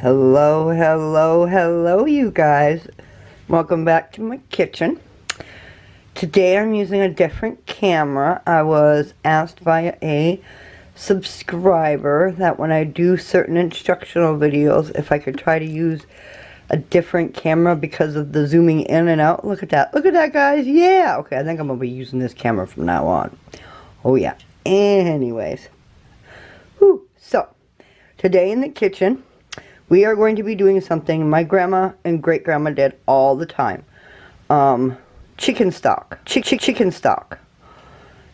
Hello, hello, hello, you guys. Welcome back to my kitchen. Today I'm using a different camera. I was asked by a subscriber that when I do certain instructional videos, if I could try to use a different camera because of the zooming in and out. Look at that. Look at that, guys. Yeah. Okay, I think I'm going to be using this camera from now on. Oh, yeah. Anyways. Whew. So, today in the kitchen, we are going to be doing something my grandma and great-grandma did all the time. Chicken stock. Chicken stock.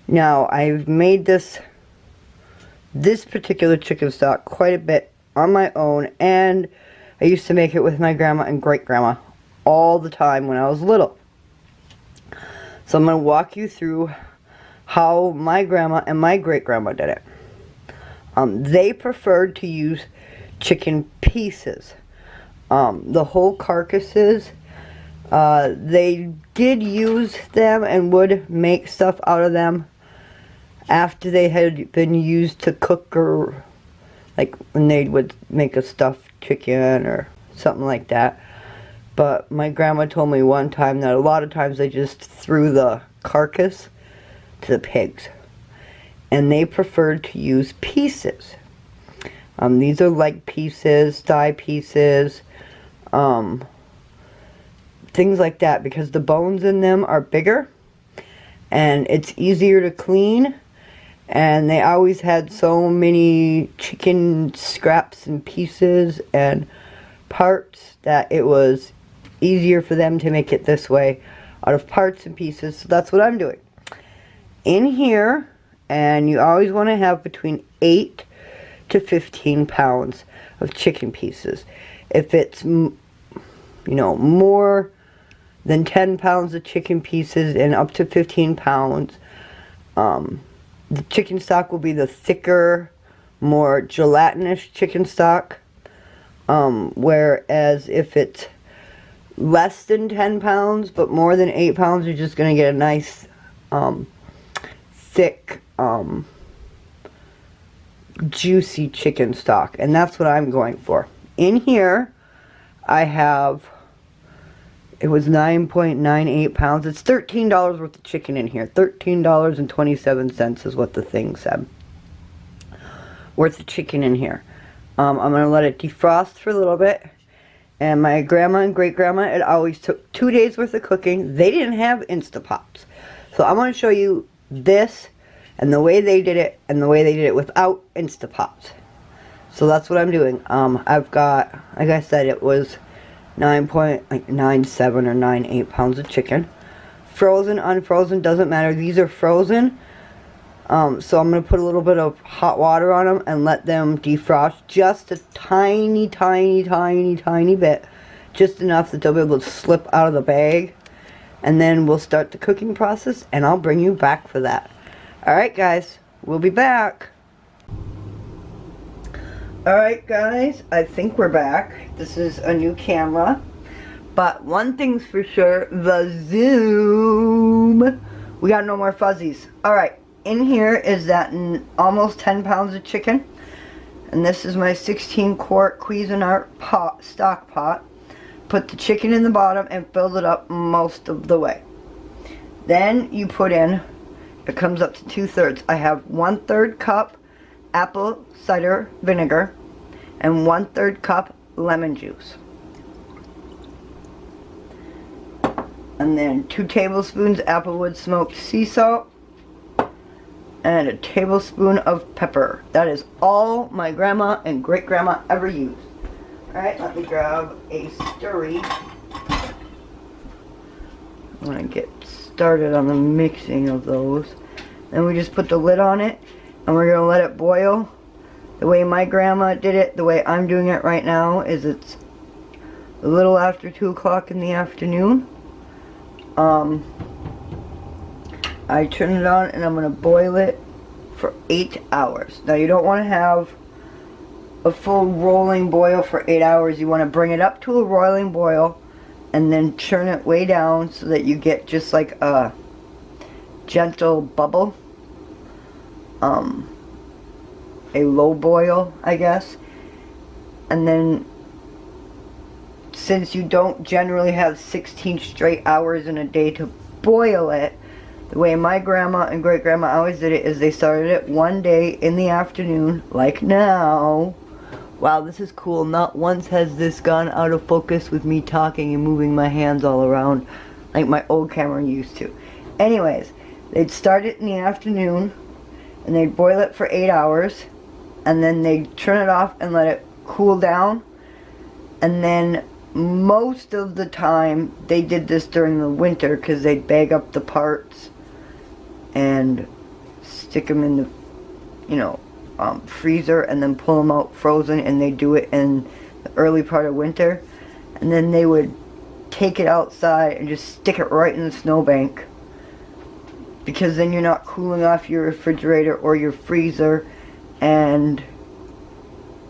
Now, I've made this particular chicken stock quite a bit on my own, and I used to make it with my grandma and great-grandma all the time when I was little. So I'm going to walk you through how my grandma and my great-grandma did it. They preferred to use chicken pieces. The whole carcasses, they did use them and would make stuff out of them after they had been used to cook, or like when they would make a stuffed chicken or something like that. But my grandma told me one time that a lot of times they just threw the carcass to the pigs, and they preferred to use pieces. These are leg pieces, thigh pieces, things like that, because the bones in them are bigger and it's easier to clean, and they always had so many chicken scraps and pieces and parts that it was easier for them to make it this way out of parts and pieces. So that's what I'm doing in here. And you always want to have between 8 to 15 pounds of chicken pieces. If it's, you know, more than 10 pounds of chicken pieces and up to 15 pounds, the chicken stock will be the thicker, more gelatinous chicken stock. Whereas if it's less than 10 pounds but more than 8 pounds, you're just going to get a nice thick, juicy chicken stock, and that's what I'm going for. In here I have, it was 9.98 pounds. It's $13 worth of chicken in here. $13.27 is what the thing said. Worth of chicken in here. I'm going to let it defrost for a little bit. And my grandma and great-grandma, it always took 2 days worth of cooking. They didn't have Instapots. So I'm going to show you this and the way they did it, and the way they did it without Instapots. So that's what I'm doing. I've got, like I said, it was 9.97 or 98 pounds of chicken. Frozen, unfrozen, doesn't matter. These are frozen. So I'm going to put a little bit of hot water on them and let them defrost just a tiny, tiny, tiny, tiny bit. Just enough that they'll be able to slip out of the bag. And then we'll start the cooking process, and I'll bring you back for that. Alright guys, we'll be back. Alright guys, I think we're back. This is a new camera. But one thing's for sure, the zoom. We got no more fuzzies. Alright, in here is that almost 10 pounds of chicken. And this is my 16-quart Cuisinart pot, stock pot. Put the chicken in the bottom and filled it up most of the way. Then you put in, it comes up to 2/3. I have 1/3 cup apple cider vinegar and 1/3 cup lemon juice. And then 2 tablespoons applewood smoked sea salt and a tablespoon of pepper. That is all my grandma and great-grandma ever used. Alright, let me grab a stirry. I'm going to get started on the mixing of those. Then we just put the lid on it, and we're going to let it boil. The way my grandma did it, the way I'm doing it right now, is it's a little after 2 o'clock in the afternoon. I turn it on and I'm going to boil it for 8 hours. Now you don't want to have a full rolling boil for 8 hours. You want to bring it up to a rolling boil and then turn it way down so that you get just like a gentle bubble. A low boil, I guess. And then since you don't generally have 16 straight hours in a day to boil it, the way my grandma and great grandma always did it is they started it one day in the afternoon, like now. Wow, this is cool. Not once has this gone out of focus with me talking and moving my hands all around like my old camera used to. Anyways, they'd start it in the afternoon and they'd boil it for 8 hours, and then they'd turn it off and let it cool down. And then most of the time they did this during the winter because they'd bag up the parts and stick them in the, you know, freezer and then pull them out frozen, and they do it in the early part of winter. And then they would take it outside and just stick it right in the snowbank, because then you're not cooling off your refrigerator or your freezer, and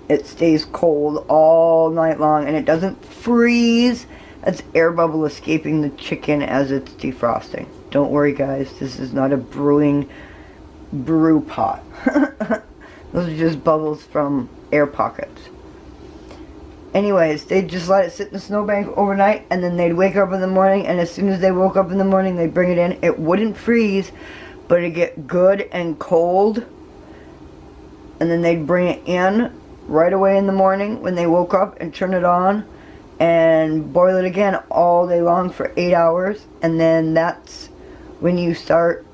it stays cold all night long and it doesn't freeze. That's air bubble escaping the chicken as it's defrosting. Don't worry guys, this is not a brewing brew pot. Those are just bubbles from air pockets. Anyways, they'd just let it sit in the snowbank overnight, and then they'd wake up in the morning, and as soon as they woke up in the morning, they'd bring it in. It wouldn't freeze, but it'd get good and cold, and then they'd bring it in right away in the morning when they woke up and turn it on and boil it again all day long for 8 hours, and then that's when you start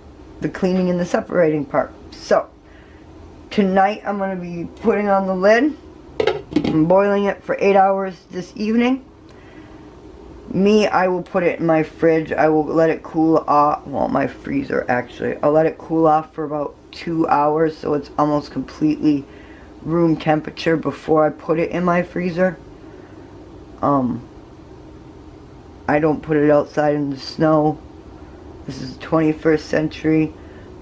the cleaning and the separating part. So tonight I'm going to be putting on the lid and boiling it for 8 hours this evening. I will put it in my fridge. I will let it cool off, well, my freezer actually. I'll let it cool off for about 2 hours so it's almost completely room temperature before I put it in my freezer. I don't put it outside in the snow. This is the 21st century,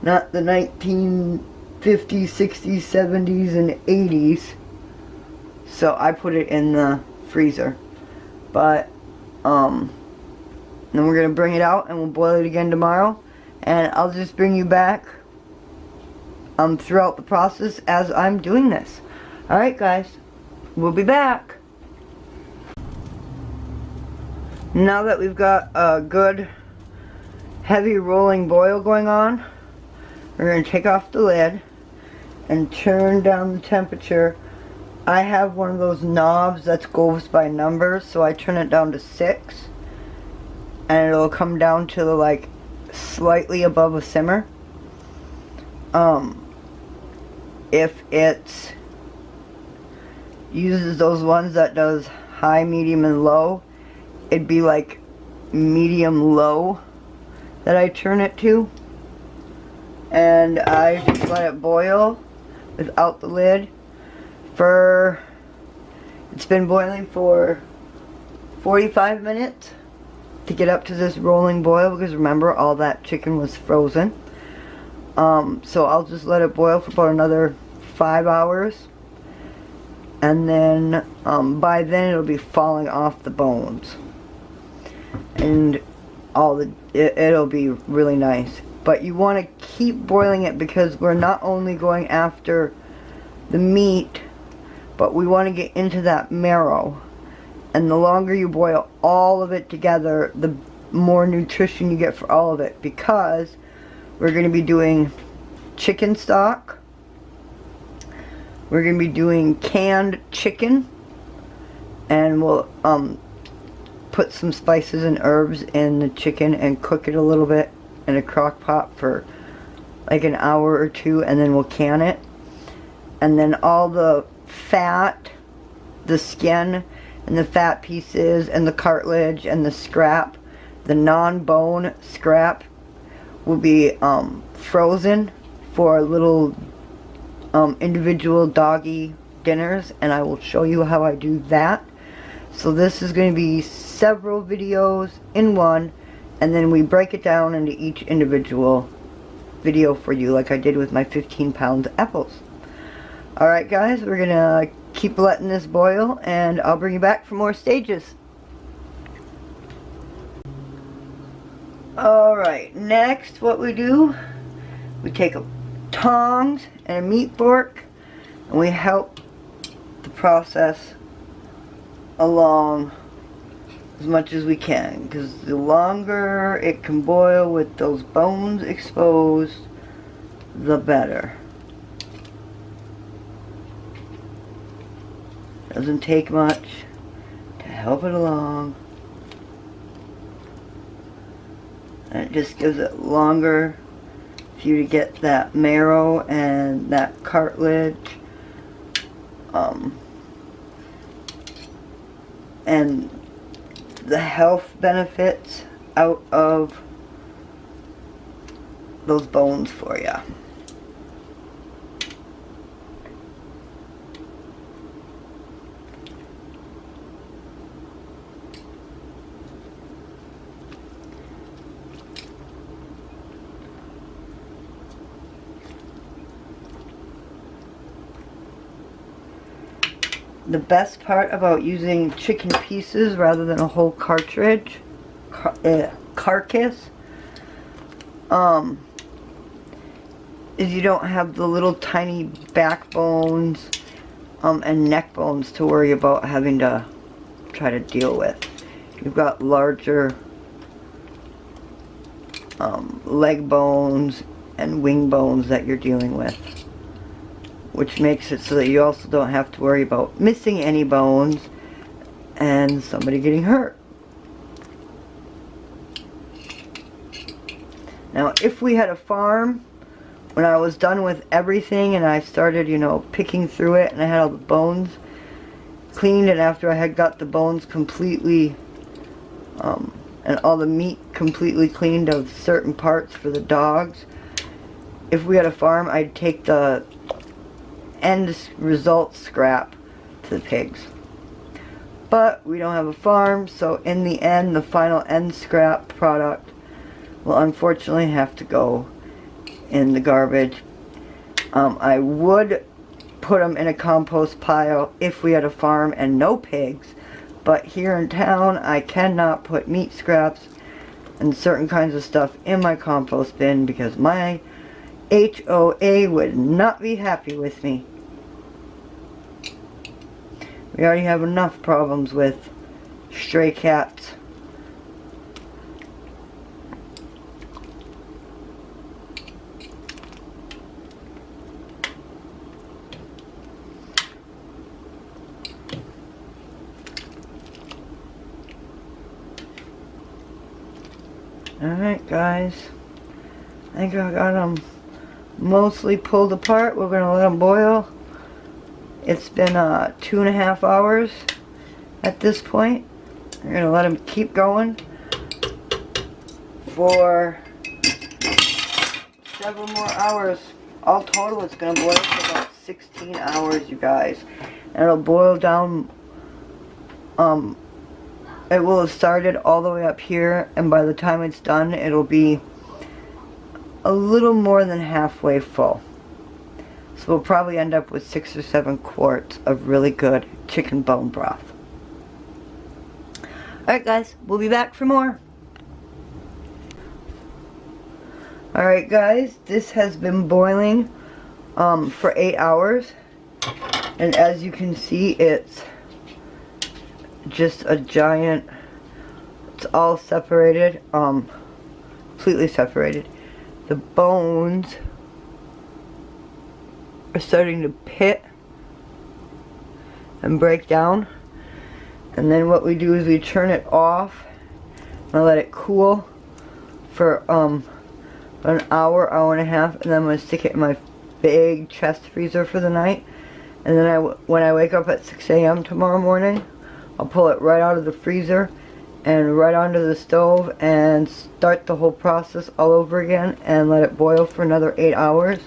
not the 1950s, 60s, 70s, and 80s. So I put it in the freezer. But then we're gonna bring it out and we'll boil it again tomorrow, and I'll just bring you back throughout the process as I'm doing this. Alright guys, we'll be back. Now that we've got a good heavy rolling boil going on, we're going to take off the lid and turn down the temperature. I have one of those knobs that goes by numbers, so I turn it down to 6, and it'll come down to like slightly above a simmer. If it uses those ones that does high, medium, and low, it'd be like medium low that I turn it to, and I just let it boil without the lid for, it's been boiling for 45 minutes to get up to this rolling boil, because remember, all that chicken was frozen. So I'll just let it boil for about another 5 hours, and then by then it'll be falling off the bones, and it'll be really nice. But you want to keep boiling it, because we're not only going after the meat, but we want to get into that marrow, and the longer you boil all of it together, the more nutrition you get for all of it, because we're going to be doing chicken stock, we're going to be doing canned chicken, and we'll put some spices and herbs in the chicken and cook it a little bit in a crock pot for like an hour or two, and then we'll can it. And then all the fat, the skin and the fat pieces and the cartilage and the scrap, the non-bone scrap, will be frozen for little individual doggy dinners, and I will show you how I do that. So this is going to be several videos in one, and then we break it down into each individual video for you, like I did with my 15-pound apples. Alright guys, we're going to keep letting this boil, and I'll bring you back for more stages. Alright, next what we do, we take a tongs and a meat fork, and we help the process along as much as we can, because the longer it can boil with those bones exposed, the better. Doesn't take much to help it along, and it just gives it longer for you to get that marrow and that cartilage, and the health benefits out of those bones for you. The best part about using chicken pieces rather than a whole cartridge, carcass, is you don't have the little tiny backbones and neck bones to worry about having to try to deal with. You've got larger leg bones and wing bones that you're dealing with, which makes it so that you also don't have to worry about missing any bones and somebody getting hurt. Now, if we had a farm, when I was done with everything and I started, you know, picking through it, and I had all the bones cleaned, and after I had got the bones completely, and all the meat completely cleaned of certain parts for the dogs, if we had a farm, I'd take the end result scrap to the pigs. But we don't have a farm, so in the end, the final end scrap product will unfortunately have to go in the garbage. I would put them in a compost pile if we had a farm and no pigs, but here in town I cannot put meat scraps and certain kinds of stuff in my compost bin because my HOA would not be happy with me. We already have enough problems with stray cats. Alright guys, I think I got them mostly pulled apart. We're going to let them boil. It's been 2.5 hours at this point. We're going to let them keep going for several more hours. All total, it's going to boil for about 16 hours, you guys. And it'll boil down, it will have started all the way up here, and by the time it's done, it'll be a little more than halfway full. So we'll probably end up with 6 or 7 quarts of really good chicken bone broth. Alright guys, we'll be back for more. Alright guys, this has been boiling for 8 hours. And as you can see, it's just a giant, it's all separated, completely separated. The bones are starting to pit and break down, and then what we do is we turn it off and let it cool for an hour, hour and a half, and then I'm going to stick it in my big chest freezer for the night. And then when I wake up at 6 a.m. tomorrow morning, I'll pull it right out of the freezer and right onto the stove and start the whole process all over again and let it boil for another 8 hours.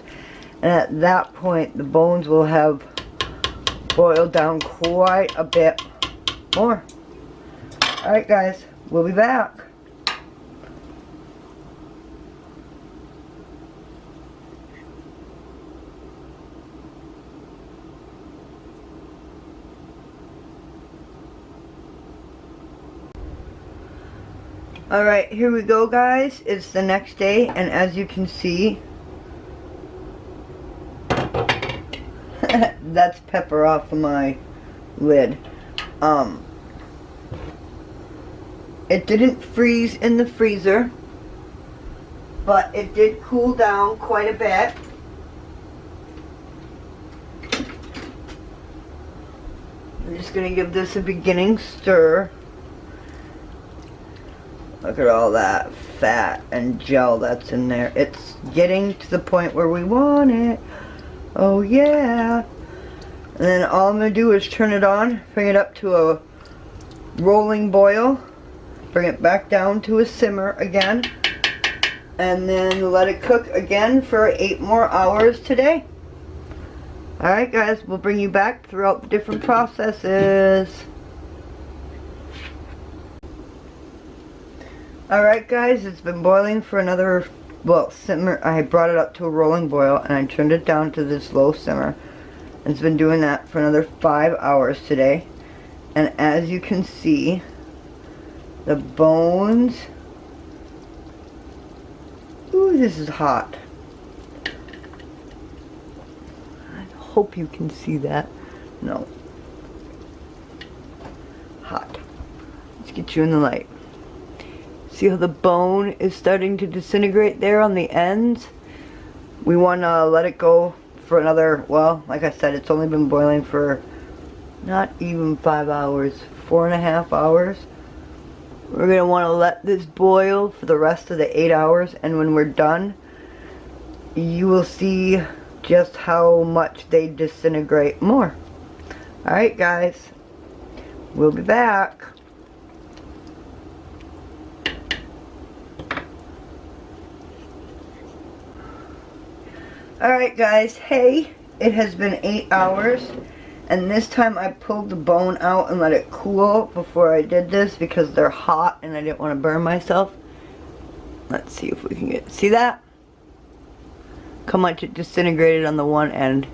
And at that point, the bones will have boiled down quite a bit more. Alright guys, we'll be back. Alright, here we go guys. It's the next day, and as you can see, that's pepper off of my lid. It didn't freeze in the freezer, but it did cool down quite a bit. I'm just going to give this a beginning stir. Look at all that fat and gel that's in there. It's getting to the point where we want it. Oh yeah. And then all I'm going to do is turn it on, bring it up to a rolling boil, bring it back down to a simmer again, and then let it cook again for 8 more hours today. Alright guys, we'll bring you back throughout the different processes. Alright guys, it's been boiling for another, well, simmer. I brought it up to a rolling boil and I turned it down to this low simmer. It's been doing that for another 5 hours today. And as you can see, the bones, ooh, this is hot. I hope you can see that. No. Hot. Let's get you in the light. See how the bone is starting to disintegrate there on the ends? We want to let it go for another, well, like I said, it's only been boiling for not even 5 hours, 4.5 hours. We're going to want to let this boil for the rest of the 8 hours, and when we're done, you will see just how much they disintegrate more. Alright guys, we'll be back. Alright guys, hey, it has been 8 hours, and this time I pulled the bone out and let it cool before I did this because they're hot and I didn't want to burn myself. Let's see if we can get, see that? How much it disintegrated on the one end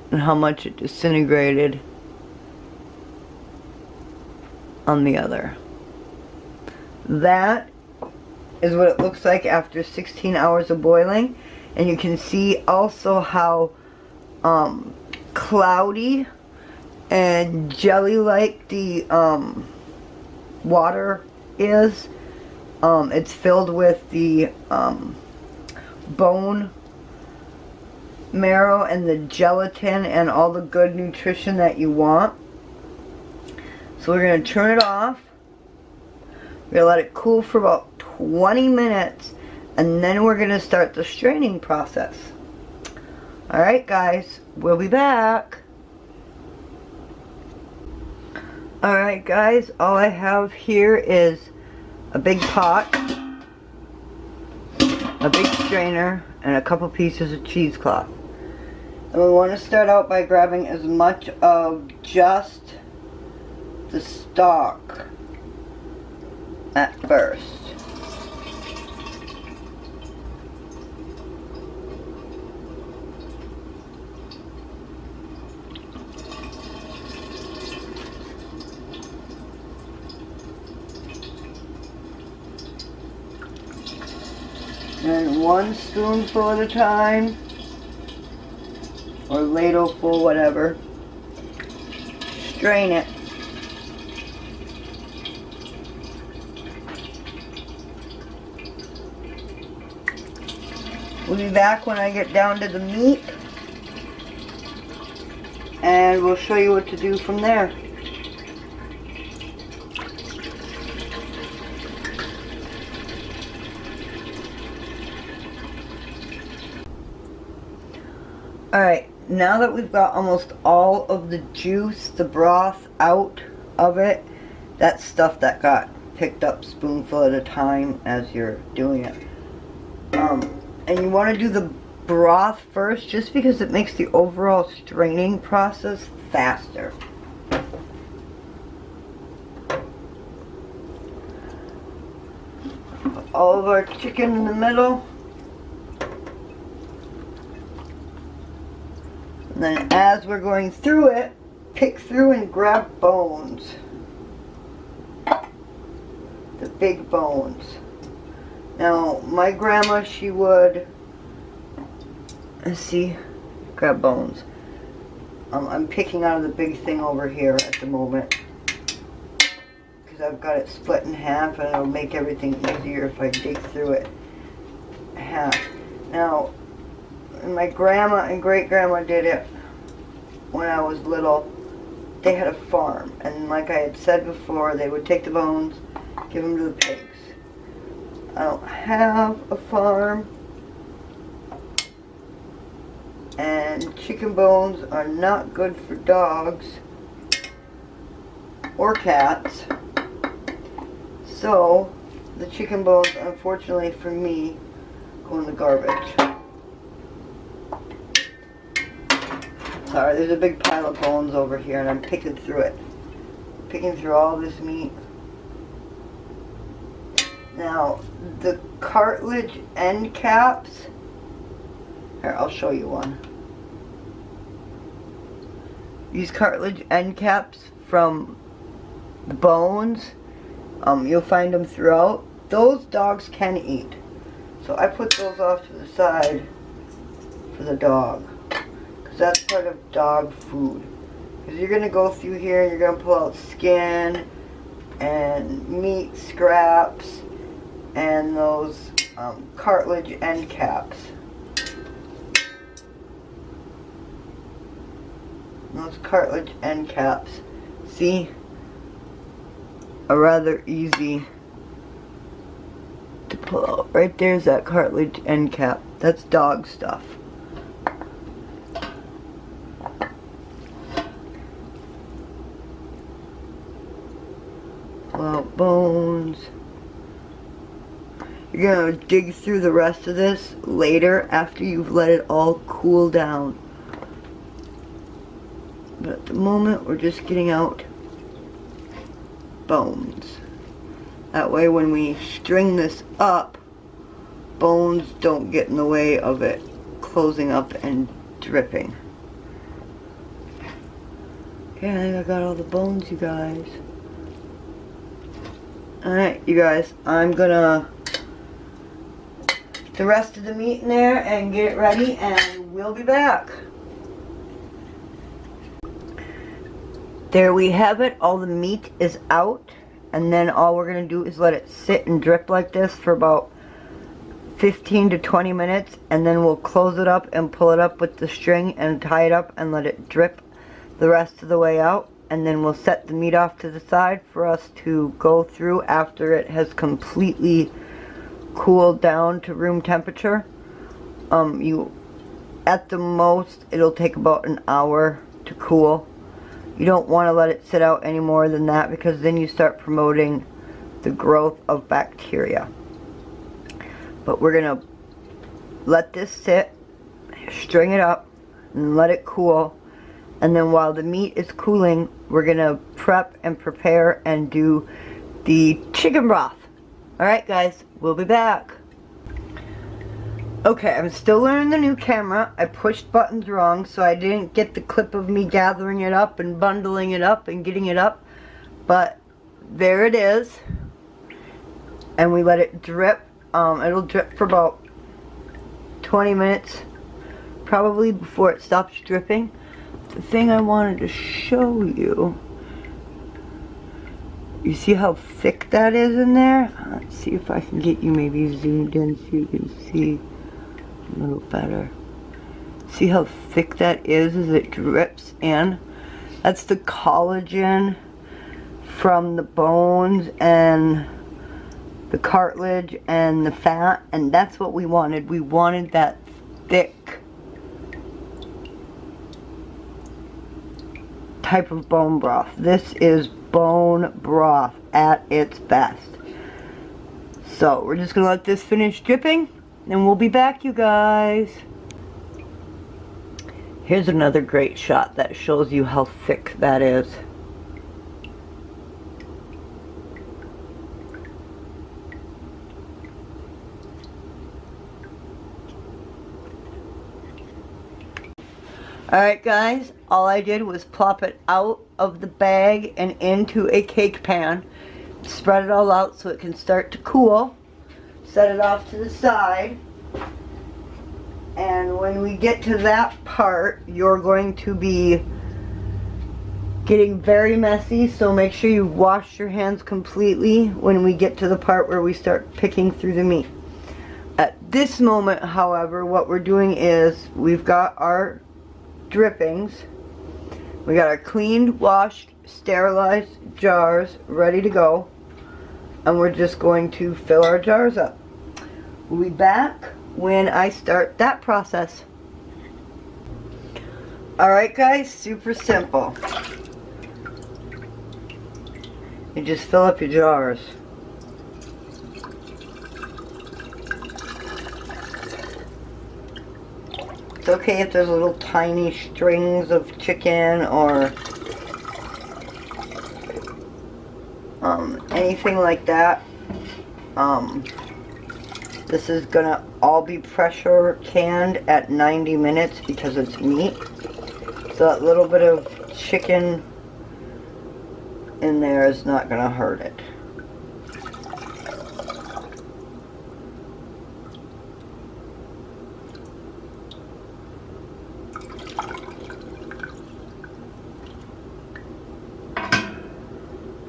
and how much it disintegrated on the other. That is what it looks like after 16 hours of boiling. And you can see also how cloudy and jelly-like the water is. It's filled with the bone marrow and the gelatin and all the good nutrition that you want. So we're going to turn it off. We're going to let it cool for about 20 minutes. And then we're going to start the straining process. Alright guys, we'll be back. Alright guys, all I have here is a big pot, a big strainer, and a couple pieces of cheesecloth. And we want to start out by grabbing as much of just the stalk at first. And 1 spoonful at a time, or ladleful, whatever. Strain it. We'll be back when I get down to the meat, and we'll show you what to do from there. Alright, now that we've got almost all of the juice, the broth out of it, that's stuff that got picked up spoonful at a time as you're doing it. And you want to do the broth first just because it makes the overall straining process faster. Put all of our chicken in the middle. And then as we're going through it, pick through and grab bones. The big bones. Now, my grandma, she would, let's see, grab bones. I'm picking out of the big thing over here at the moment. Because I've got it split in half, and it'll make everything easier if I dig through it half. Now, my grandma and great-grandma did it when I was little. They had a farm, and like I had said before, they would take the bones, give them to the pigs. I don't have a farm, and chicken bones are not good for dogs or cats, so the chicken bones, unfortunately for me, go in the garbage. Sorry, there's a big pile of bones over here, and I'm picking through it. Picking through all this meat. Now, the cartilage end caps, here, I'll show you one. These cartilage end caps from the bones, you'll find them throughout. Those dogs can eat. So I put those off to the side for the dog. Because that's part of dog food. Because you're going to go through here and you're going to pull out skin and meat scraps and those cartilage end caps. Those cartilage end caps, see, are rather easy to pull out. Right there's that cartilage end cap. That's dog stuff. Pull out bones. You're gonna dig through the rest of this later after you've let it all cool down. But at the moment, we're just getting out bones. That way when we string this up, bones don't get in the way of it closing up and dripping. Okay, I think I got all the bones, you guys. Alright, you guys, I'm gonna get the rest of the meat in there and get it ready, and we'll be back. There we have it. All the meat is out, and then all we're going to do is let it sit and drip like this for about 15 to 20 minutes, and then we'll close it up and pull it up with the string and tie it up and let it drip the rest of the way out, and then we'll set the meat off to the side for us to go through after it has completely cooled down to room temperature. At the most, it'll take about an hour to cool. You don't want to let it sit out any more than that, because then you start promoting the growth of bacteria. But we're going to let this sit, string it up, and let it cool. And then while the meat is cooling, we're going to prep and prepare and do the chicken broth. Alright guys, we'll be back. Okay, I'm still learning the new camera. I pushed buttons wrong, so I didn't get the clip of me gathering it up and bundling it up and getting it up. But there it is. And we let it drip. It'll drip for about 20 minutes, probably, before it stops dripping. The thing I wanted to show you, you see how thick that is in there? Let's see if I can get you maybe zoomed in so you can see a little better. See how thick that is as it drips in? That's the collagen from the bones and the cartilage and the fat, and that's what we wanted. We wanted that thick type of bone broth. This is bone broth at its best. So we're just gonna let this finish dripping, and we'll be back, you guys. Here's another great shot that shows you how thick that is. Alright guys, all I did was plop it out of the bag and into a cake pan. Spread it all out so it can start to cool. Set it off to the side. And when we get to that part, you're going to be getting very messy, so make sure you wash your hands completely when we get to the part where we start picking through the meat. At this moment, however, what we're doing is we've got our drippings. We got our cleaned, washed, sterilized jars ready to go. And we're just going to fill our jars up. We'll be back when I start that process. Alright guys, super simple. You just fill up your jars. It's okay if there's little tiny strings of chicken or anything like that. This is gonna all be pressure canned at 90 minutes because it's meat. So that little bit of chicken in there is not gonna hurt it.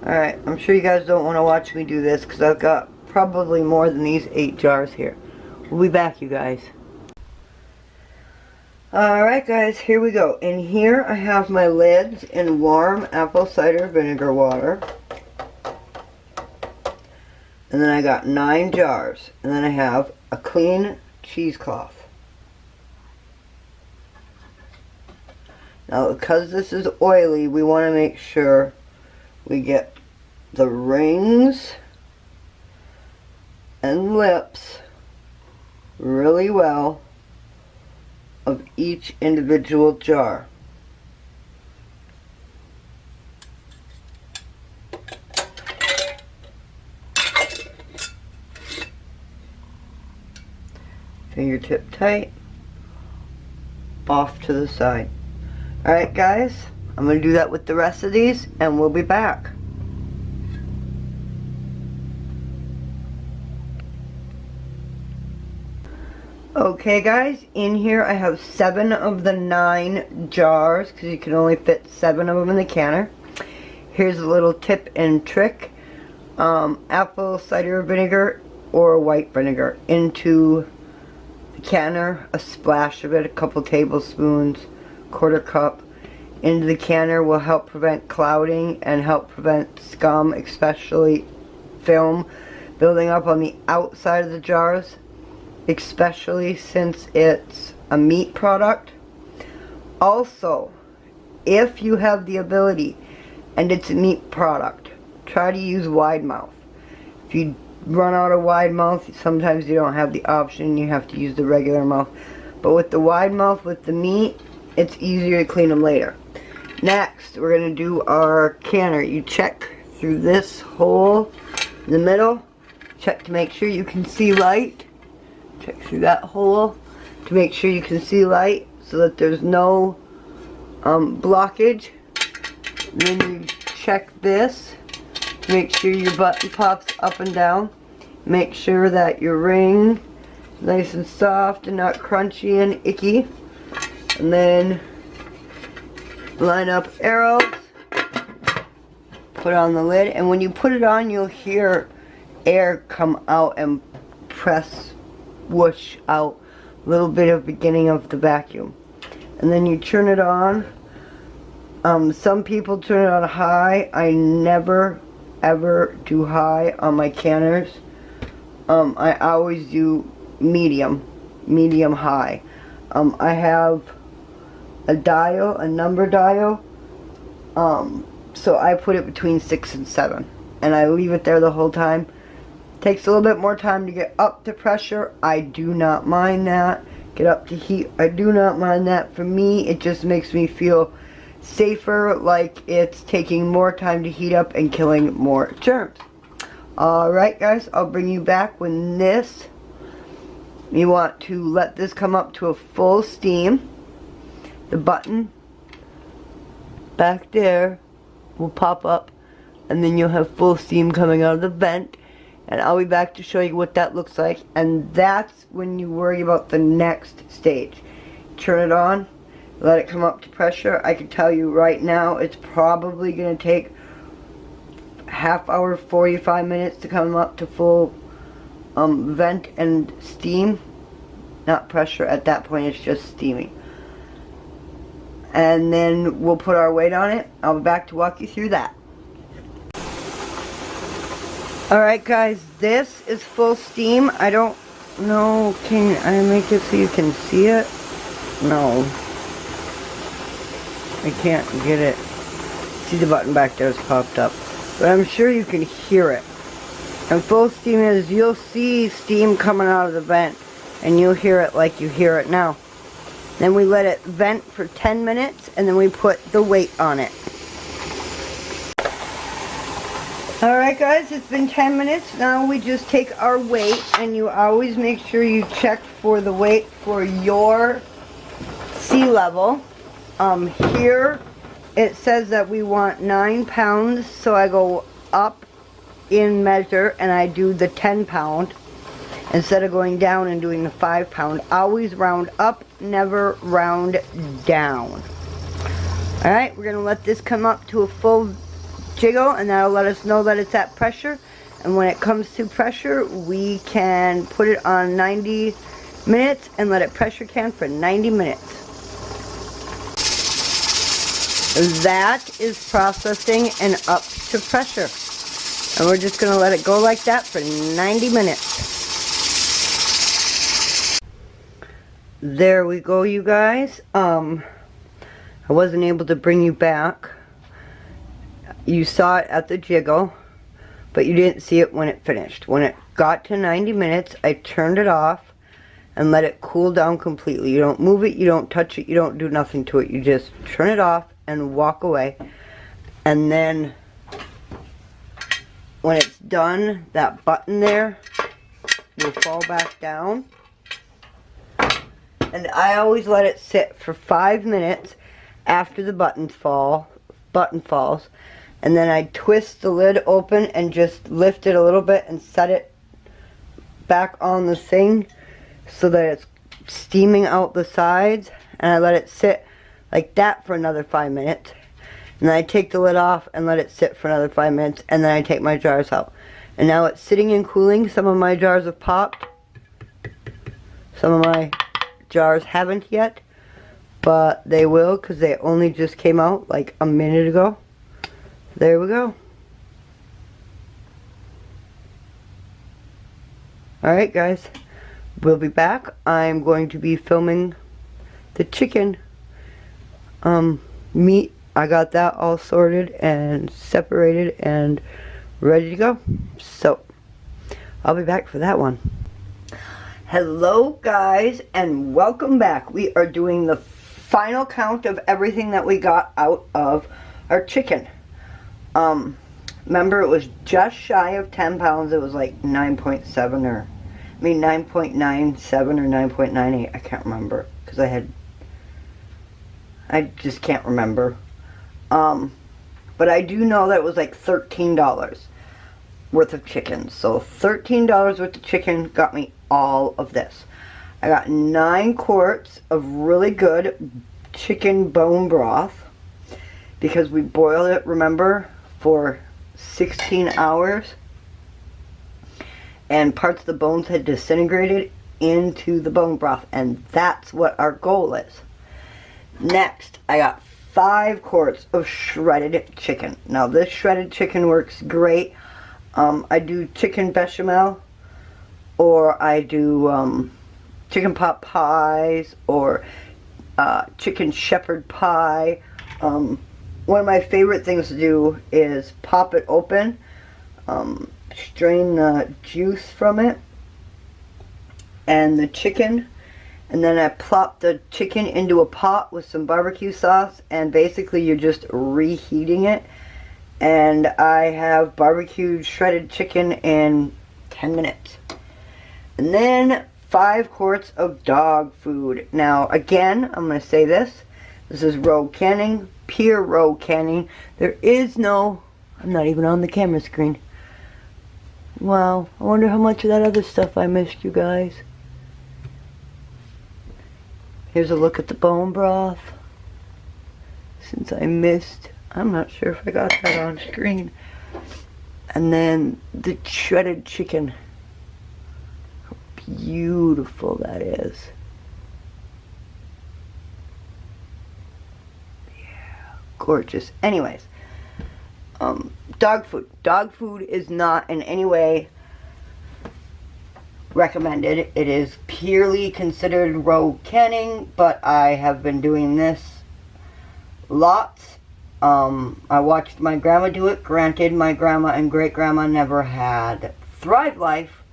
Alright, I'm sure you guys don't want to watch me do this because I've got probably more than these 8 jars here. We'll be back, you guys. Alright guys, here we go. In here I have my lids in warm apple cider vinegar water. And then I got 9 jars. And then I have a clean cheesecloth. Now because this is oily, we want to make sure we get the rings and lips really well of each individual jar. Fingertip tight, off to the side. Alright guys, I'm going to do that with the rest of these and we'll be back. Okay guys, in here I have 7 of the 9 jars because you can only fit 7 of them in the canner. Here's a little tip and trick. Apple cider vinegar or white vinegar into the canner, a splash of it, a couple tablespoons, quarter cup into the canner will help prevent clouding and help prevent scum, especially film, building up on the outside of the jars. Especially since it's a meat product. Also, if you have the ability and it's a meat product, try to use wide mouth. If you run out of wide mouth, sometimes you don't have the option, you have to use the regular mouth. But with the wide mouth with the meat, it's easier to clean them later. Next, we're going to do our canner. You check through this hole in the middle, check to make sure you can see light. Check through that hole to make sure you can see light so that there's no blockage. And then you check this to make sure your button pops up and down. Make sure that your ring is nice and soft and not crunchy and icky. And then line up arrows, put on the lid, and when you put it on you'll hear air come out and press whoosh out, a little bit of beginning of the vacuum. And then you turn it on. Some people turn it on high. I never ever do high on my canners. I always do medium high. I have a dial, a number dial, so I put it between 6 and 7 and I leave it there the whole time. Takes a little bit more time to get up to pressure. I do not mind that. Get up to heat. I do not mind that. For me, it just makes me feel safer, like it's taking more time to heat up and killing more germs. Alright guys, I'll bring you back when this, you want to let this come up to a full steam. The button back there will pop up and then you'll have full steam coming out of the vent. And I'll be back to show you what that looks like. And that's when you worry about the next stage. Turn it on. let it come up to pressure. I can tell you right now it's probably going to take half hour, 45 minutes to come up to full vent and steam. Not pressure at that point, it's just steaming. And then we'll put our weight on it. I'll be back to walk you through that. Alright guys, this is full steam. I don't know, can I make it so you can see it? No. I can't get it. See, the button back there is popped up. But I'm sure you can hear it. And full steam is, you'll see steam coming out of the vent. And you'll hear it like you hear it now. Then we let it vent for 10 minutes. And then we put the weight on it. Alright guys, it's been 10 minutes. Now we just take our weight. And you always make sure you check for the weight for your sea level. Here it says that we want 9 pounds, so I go up in measure and I do the 10 pound instead of going down and doing the 5 pound. Always round up, never round down. Alright, we're going to let this come up to a full jiggle, and that'll let us know that it's at pressure. And when it comes to pressure, we can put it on 90 minutes and let it pressure can for 90 minutes. That is processing and up to pressure. And we're just going to let it go like that for 90 minutes. There we go, you guys. I wasn't able to bring you back. You saw it at the jiggle, but you didn't see it when it finished. When it got to 90 minutes, I turned it off and let it cool down completely. You don't move it, you don't touch it, you don't do nothing to it. You just turn it off and walk away. And then when it's done, that button there will fall back down. And I always let it sit for 5 minutes after the button falls. And then I twist the lid open and just lift it a little bit and set it back on the thing so that it's steaming out the sides. And I let it sit like that for another 5 minutes. And then I take the lid off and let it sit for another 5 minutes. And then I take my jars out. And now it's sitting and cooling. Some of my jars have popped. Some of my jars haven't yet. But they will, because they only just came out like a minute ago. There we go. Alright guys. We'll be back. I'm going to be filming the chicken meat. I got that all sorted and separated and ready to go. So, I'll be back for that one. Hello guys, and welcome back. We are doing the final count of everything that we got out of our chicken. Remember, it was just shy of 10 pounds. It was like 9.7 or 9.97 or 9.98. I can't remember because I just can't remember. But I do know that it was like $13 worth of chicken. So $13 worth of chicken got me all of this. I got 9 quarts of really good chicken bone broth because we boiled it, remember, for 16 hours. And parts of the bones had disintegrated into the bone broth, and that's what our goal is. Next, I got 5 quarts of shredded chicken. Now, this shredded chicken works great. I do chicken bechamel, or I do chicken pot pies, or chicken shepherd pie. One of my favorite things to do is pop it open, strain the juice from it and the chicken, and then I plop the chicken into a pot with some barbecue sauce, and basically you're just reheating it. And I have barbecued shredded chicken in 10 minutes. And then 5 quarts of dog food. Now again, I'm going to say this is rogue canning, pure rogue canning. There is no, I'm not even on the camera screen. Wow, I wonder how much of that other stuff I missed, you guys. Here's a look at the bone broth. since I missed, I'm not sure if I got that on screen. And then the shredded chicken. How beautiful that is. Yeah, gorgeous. Anyways, dog food. Dog food is not in any way recommended. It is purely considered rogue canning, but I have been doing this lots. I watched my grandma do it. Granted, my grandma and great-grandma never had Thrive Life.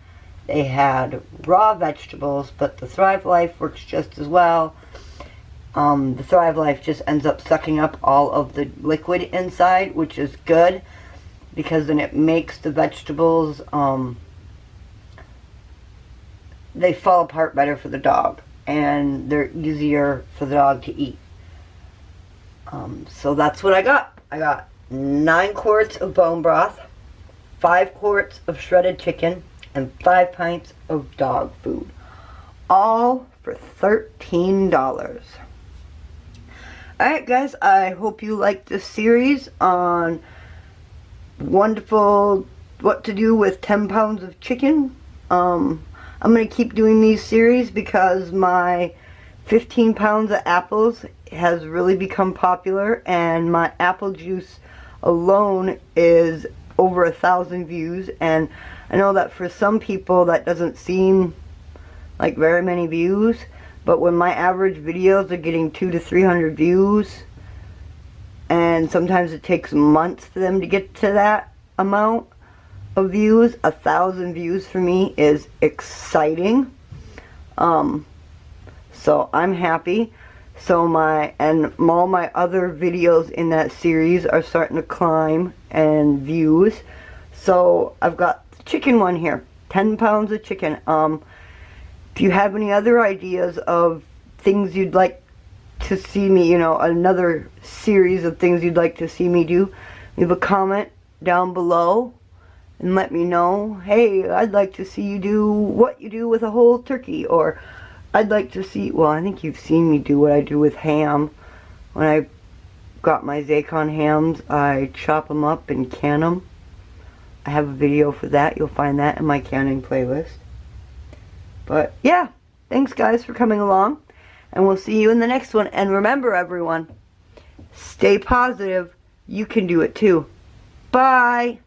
They had raw vegetables, but the Thrive Life works just as well. The Thrive Life just ends up sucking up all of the liquid inside, which is good, because then it makes the vegetables, they fall apart better for the dog, and they're easier for the dog to eat. So that's what I got. I got 9 quarts of bone broth, 5 quarts of shredded chicken, and 5 pints of dog food. All for $13. Alright guys, I hope you liked this series on wonderful what to do with 10 pounds of chicken. I'm going to keep doing these series because my 15 pounds of apples has really become popular, and my apple juice alone is over 1,000 views, and I know that for some people that doesn't seem like very many views, but when my average videos are getting 200 to 300 views, and sometimes it takes months for them to get to that amount of views, 1,000 views for me is exciting. So I'm happy. So all my other videos in that series are starting to climb and views. So I've got the chicken one here, 10 pounds of chicken. If you have any other ideas of things you'd like to see me, you know, another series of things you'd like to see me do, leave a comment down below and let me know. Hey, I'd like to see you do what you do with a whole turkey, or I'd like to see, well, I think you've seen me do what I do with ham. When I got my Zacon hams, I chop them up and can them. I have a video for that. You'll find that in my canning playlist. But, yeah, thanks guys for coming along, and we'll see you in the next one. And remember, everyone, stay positive. You can do it too. Bye!